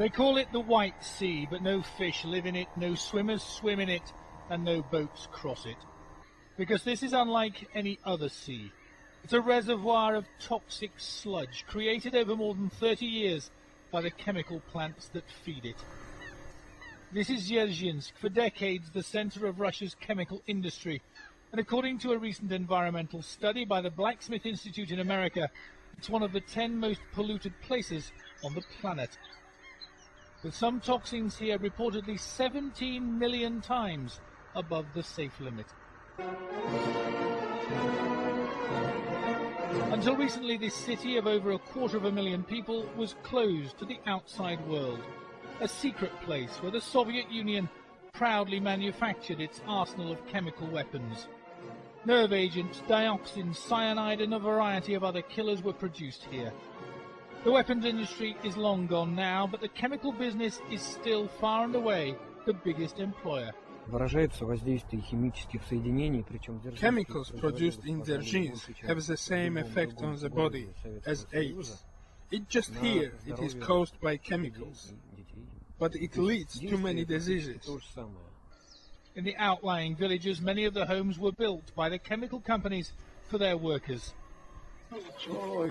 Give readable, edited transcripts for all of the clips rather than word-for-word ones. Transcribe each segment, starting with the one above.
They call it the White Sea, but no fish live in it, no swimmers swim in it, and no boats cross it. Because this is unlike any other sea. It's a reservoir of toxic sludge created over more than 30 years by the chemical plants that feed it. This is Dzerzhinsk, for decades the center of Russia's chemical industry, and according to a recent environmental study by the Blacksmith Institute in America, it's one of the 10 most polluted places on the planet. With some toxins here reportedly 17 million times above the safe limit. Until recently, this city of over 250,000 people was closed to the outside world, a secret place where the Soviet Union proudly manufactured its arsenal of chemical weapons. Nerve agents, dioxin, cyanide and a variety of other killers were produced here. The weapons industry is long gone now, but the chemical business is still far and away the biggest employer. Chemicals produced in Dzerzhinsk have the same effect on the body as AIDS. It's just here it is caused by chemicals, but it leads to many diseases. In the outlying villages, many of the homes were built by the chemical companies for their workers.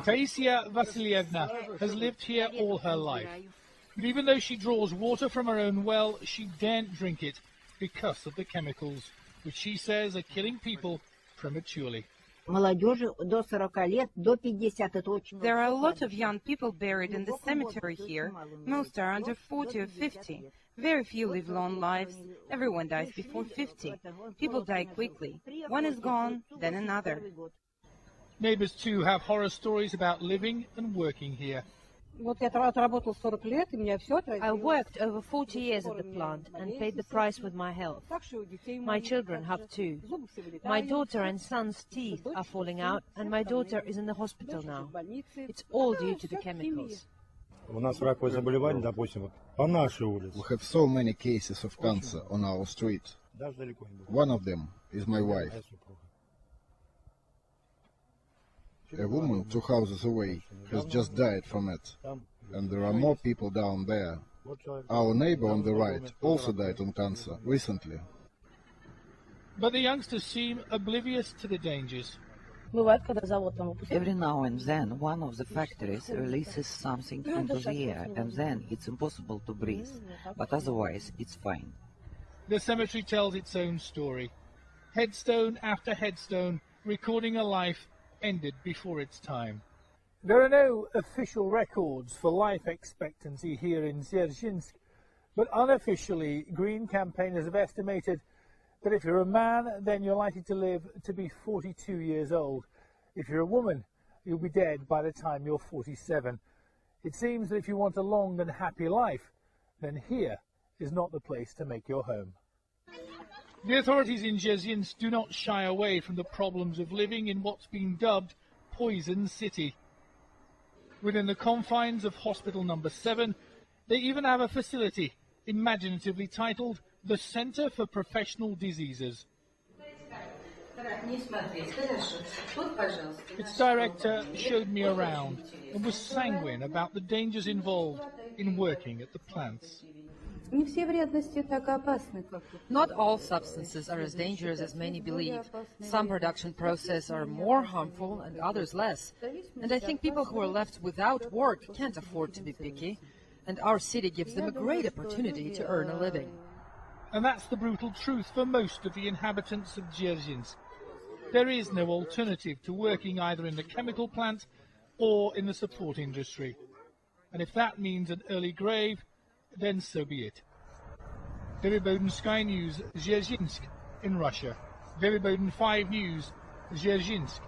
Taisia Vasilyevna has lived here all her life. But even though she draws water from her own well, she daren't drink it because of the chemicals, which she says are killing people prematurely. There are a lot of young people buried in the cemetery here. Most are under 40 or 50. Very few live long lives. Everyone dies before 50. People die quickly. One is gone, then another. Neighbors too have horror stories about living and working here. I worked over 40 years at the plant and paid the price with my health. My children have too. My daughter and son's teeth are falling out, and my daughter is in the hospital now. It's all due to the chemicals. We have so many cases of cancer on our street. One of them is my wife. A woman 2 houses away has just died from it, and there are more people down there. Our neighbor on the right also died on cancer recently. But the youngsters seem oblivious to the dangers. Every now and then one of the factories releases something into the air, and then it's impossible to breathe, but otherwise it's fine. The cemetery tells its own story. Headstone after headstone, recording a life ended before its time. There are no official records for life expectancy here in Dzerzhinsk, but unofficially, Green campaigners have estimated that if you're a man, then you're likely to live to be 42 years old. If you're a woman, you'll be dead by the time you're 47. It seems that if you want a long and happy life, then here is not the place to make your home. The authorities in Dzerzhinsk do not shy away from the problems of living in what's been dubbed Poison City. Within the confines of Hospital Number 7, they even have a facility imaginatively titled the Center for Professional Diseases. Its director showed me around and was sanguine about the dangers involved in working at the plants. Not all substances are as dangerous as many believe. Some production processes are more harmful and others less. And I think people who are left without work can't afford to be picky. And our city gives them a great opportunity to earn a living. And that's the brutal truth for most of the inhabitants of Dzerzhinsk. There is no alternative to working either in the chemical plant or in the support industry. And if that means an early grave, then so be it. David Bowden, Sky News, Dzerzhinsk in Russia. David Bowden, 5 News, Dzerzhinsk.